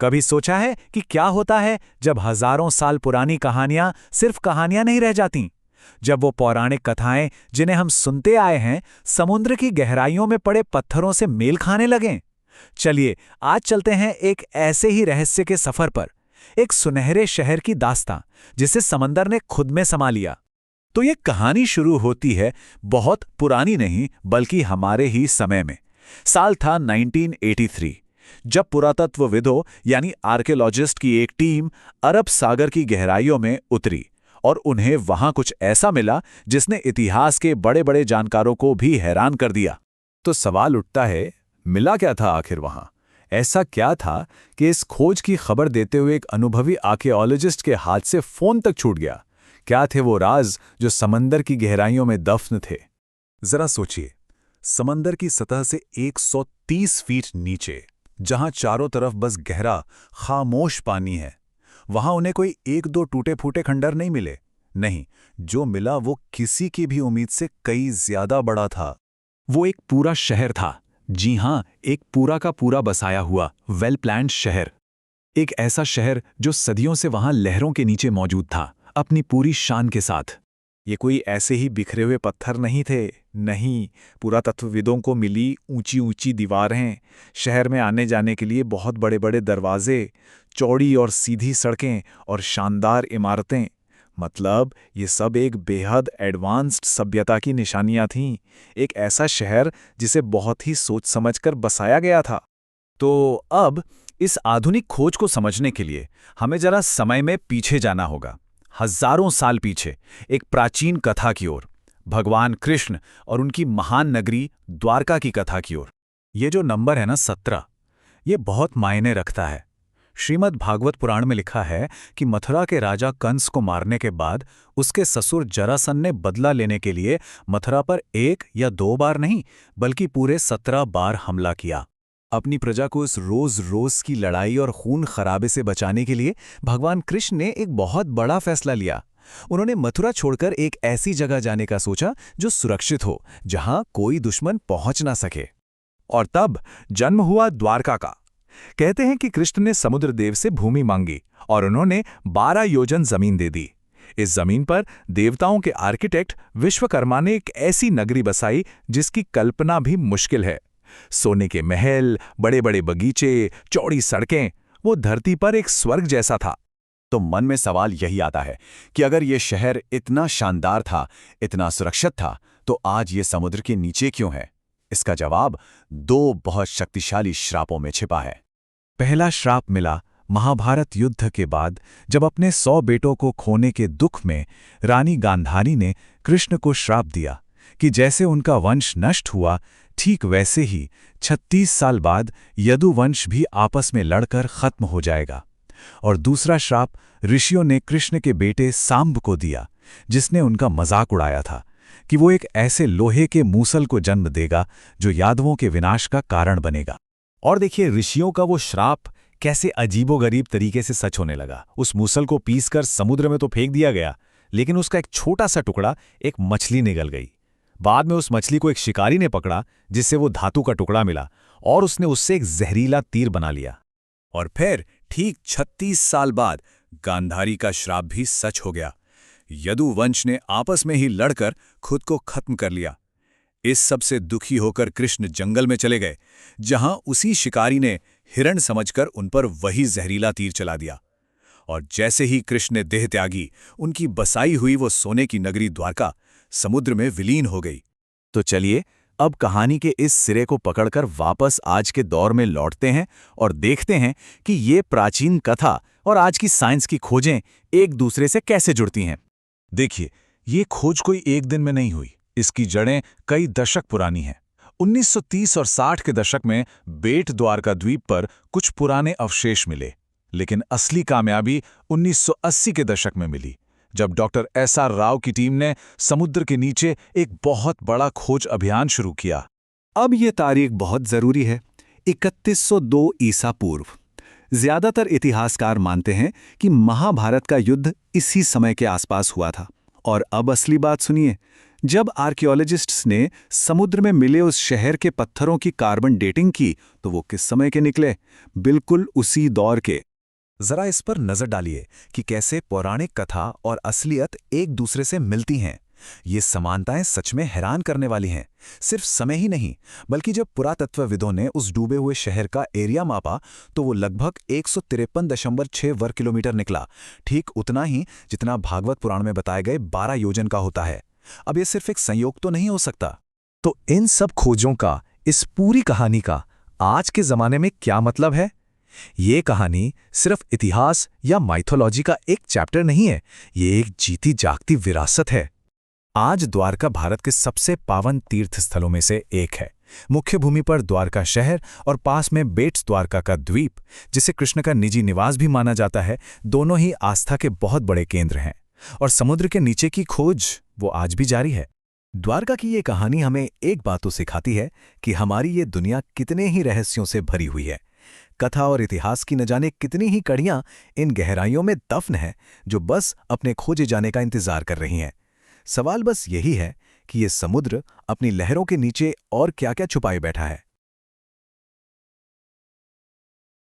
कभी सोचा है कि क्या होता है जब हजारों साल पुरानी कहानियां सिर्फ कहानियां नहीं रह जातीं? जब वो पौराणिक कथाएं जिन्हें हम सुनते आए हैं समुद्र की गहराइयों में पड़े पत्थरों से मेल खाने लगें। चलिए आज चलते हैं एक ऐसे ही रहस्य के सफर पर, एक सुनहरे शहर की दास्तां जिसे समंदर ने खुद में समा लिया। तो ये कहानी शुरू होती है बहुत पुरानी नहीं बल्कि हमारे ही समय में। साल था 1983, जब पुरातत्वविदों यानी आर्कियोलॉजिस्ट की एक टीम अरब सागर की गहराइयों में उतरी और उन्हें वहां कुछ ऐसा मिला जिसने इतिहास के बड़े बड़े जानकारों को भी हैरान कर दिया। तो सवाल उठता है, मिला क्या था आखिर वहां? ऐसा क्या था कि इस खोज की खबर देते हुए एक अनुभवी आर्कियोलॉजिस्ट के हाथ से फोन तक छूट गया? क्या थे वो राज जो समंदर की गहराइयों में दफन थे? जरा सोचिए, समंदर की सतह से 130 फीट नीचे, जहां चारों तरफ बस गहरा खामोश पानी है, वहां उन्हें कोई एक दो टूटे फूटे खंडर नहीं मिले। नहीं, जो मिला वो किसी की भी उम्मीद से कई ज्यादा बड़ा था। वो एक पूरा शहर था। जी हां, एक पूरा का पूरा बसाया हुआ वेल प्लान्ड शहर। एक ऐसा शहर जो सदियों से वहां लहरों के नीचे मौजूद था, अपनी पूरी शान के साथ। ये कोई ऐसे ही बिखरे हुए पत्थर नहीं थे, नहीं, पुरातत्वविदों को मिली ऊंची ऊंची दीवारें, शहर में आने जाने के लिए बहुत बड़े बड़े दरवाजे, चौड़ी और सीधी सड़कें और शानदार इमारतें। मतलब ये सब एक बेहद एडवांस्ड सभ्यता की निशानियां थीं। एक ऐसा शहर जिसे बहुत ही सोच समझकर बसाया गया था। तो अब इस आधुनिक खोज को समझने के लिए हमें जरा समय में पीछे जाना होगा, हजारों साल पीछे, एक प्राचीन कथा की ओर, भगवान कृष्ण और उनकी महान नगरी द्वारका की कथा की ओर। ये जो नंबर है ना 17, ये बहुत मायने रखता है। श्रीमद् भागवत पुराण में लिखा है कि मथुरा के राजा कंस को मारने के बाद उसके ससुर जरासंध ने बदला लेने के लिए मथुरा पर 1 या 2 बार नहीं बल्कि पूरे 17 बार हमला किया। अपनी प्रजा को इस रोज रोज की लड़ाई और खून खराबे से बचाने के लिए भगवान कृष्ण ने एक बहुत बड़ा फैसला लिया। उन्होंने मथुरा छोड़कर एक ऐसी जगह जाने का सोचा जो सुरक्षित हो, जहां कोई दुश्मन पहुंच ना सके। और तब जन्म हुआ द्वारका का। कहते हैं कि कृष्ण ने समुद्र देव से भूमि मांगी और उन्होंने 12 योजन जमीन दे दी। इस जमीन पर देवताओं के आर्किटेक्ट विश्वकर्मा ने एक ऐसी नगरी बसाई जिसकी कल्पना भी मुश्किल है। सोने के महल, बड़े बड़े बगीचे, चौड़ी सड़कें, वो धरती पर एक स्वर्ग जैसा था। तो मन में सवाल यही आता है कि अगर ये शहर इतना शानदार था, इतना सुरक्षित था, तो आज ये समुद्र के नीचे क्यों है? इसका जवाब 2 बहुत शक्तिशाली श्रापों में छिपा है। पहला श्राप मिला महाभारत युद्ध के बाद, जब अपने 100 बेटों को खोने के दुख में रानी गांधारी ने कृष्ण को श्राप दिया कि जैसे उनका वंश नष्ट हुआ, ठीक वैसे ही 36 साल बाद यदुवंश भी आपस में लड़कर खत्म हो जाएगा। और दूसरा श्राप ऋषियों ने कृष्ण के बेटे सांब को दिया, जिसने उनका मजाक उड़ाया था कि वो एक ऐसे लोहे के मूसल को जन्म देगा जो यादवों के विनाश का कारण बनेगा। और देखिए ऋषियों का वो श्राप कैसे अजीबोगरीब तरीके से सच होने लगा। उस मूसल को पीसकर समुद्र में तो फेंक दिया गया, लेकिन उसका एक छोटा सा टुकड़ा एक मछली निगल गई। बाद में उस मछली को एक शिकारी ने पकड़ा, जिससे वो धातु का टुकड़ा मिला और उसने उससे एक जहरीला तीर बना लिया। और फिर ठीक 36 साल बाद गांधारी का श्राप भी सच हो गया। यदुवंश ने आपस में ही लड़कर खुद को खत्म कर लिया। इस सब से दुखी होकर कृष्ण जंगल में चले गए, जहां उसी शिकारी ने हिरण समझकर उन पर वही जहरीला तीर चला दिया। और जैसे ही कृष्ण ने देह त्यागी, उनकी बसाई हुई वो सोने की नगरी द्वारका समुद्र में विलीन हो गई। तो चलिए अब कहानी के इस सिरे को पकड़कर वापस आज के दौर में लौटते हैं और देखते हैं कि ये प्राचीन कथा और आज की साइंस की खोजें एक दूसरे से कैसे जुड़ती हैं। देखिए, ये खोज कोई एक दिन में नहीं हुई। इसकी जड़ें कई दशक पुरानी हैं। 1930 और 60 के दशक में बेट द्वारका द्वीप पर कुछ पुराने अवशेष मिले, लेकिन असली कामयाबी 1980 के दशक में मिली, जब डॉक्टर SR राव की टीम ने समुद्र के नीचे एक बहुत बड़ा खोज अभियान शुरू किया। अब ये तारीख बहुत जरूरी है, 3102 ईसा पूर्व। ज्यादातर इतिहासकार मानते हैं कि महाभारत का युद्ध इसी समय के आसपास हुआ था। और अब असली बात सुनिए, जब आर्कियोलॉजिस्ट्स ने समुद्र में मिले उस शहर के पत्थरों की कार्बन डेटिंग की तो वो किस समय के निकले? बिल्कुल उसी दौर के। जरा इस पर नजर डालिए कि कैसे पौराणिक कथा और असलियत एक दूसरे से मिलती हैं। ये समानताएं सच में हैरान करने वाली हैं। सिर्फ समय ही नहीं, बल्कि जब पुरातत्वविदों ने उस डूबे हुए शहर का एरिया मापा तो वो लगभग 153.6 वर्ग किलोमीटर निकला, ठीक उतना ही जितना भागवत पुराण में बताए गए 12 योजन का होता है। अब ये सिर्फ एक संयोग तो नहीं हो सकता। तो इन सब खोजों का, इस पूरी कहानी का आज के जमाने में क्या मतलब है? ये कहानी सिर्फ इतिहास या माइथोलॉजी का एक चैप्टर नहीं है, ये एक जीती जागती विरासत है। आज द्वारका भारत के सबसे पावन तीर्थ स्थलों में से एक है। मुख्य भूमि पर द्वारका शहर और पास में बेट्स द्वारका का द्वीप, जिसे कृष्ण का निजी निवास भी माना जाता है, दोनों ही आस्था के बहुत बड़े केंद्र हैं। और समुद्र के नीचे की खोज वो आज भी जारी है। द्वारका की ये कहानी हमें एक बात तो सिखाती है कि हमारी ये दुनिया कितने ही रहस्यों से भरी हुई है। कथा और इतिहास की न जाने कितनी ही कड़ियां इन गहराइयों में दफन हैं, जो बस अपने खोजे जाने का इंतजार कर रही हैं। सवाल बस यही है कि ये समुद्र अपनी लहरों के नीचे और क्या-क्या छुपाए बैठा है।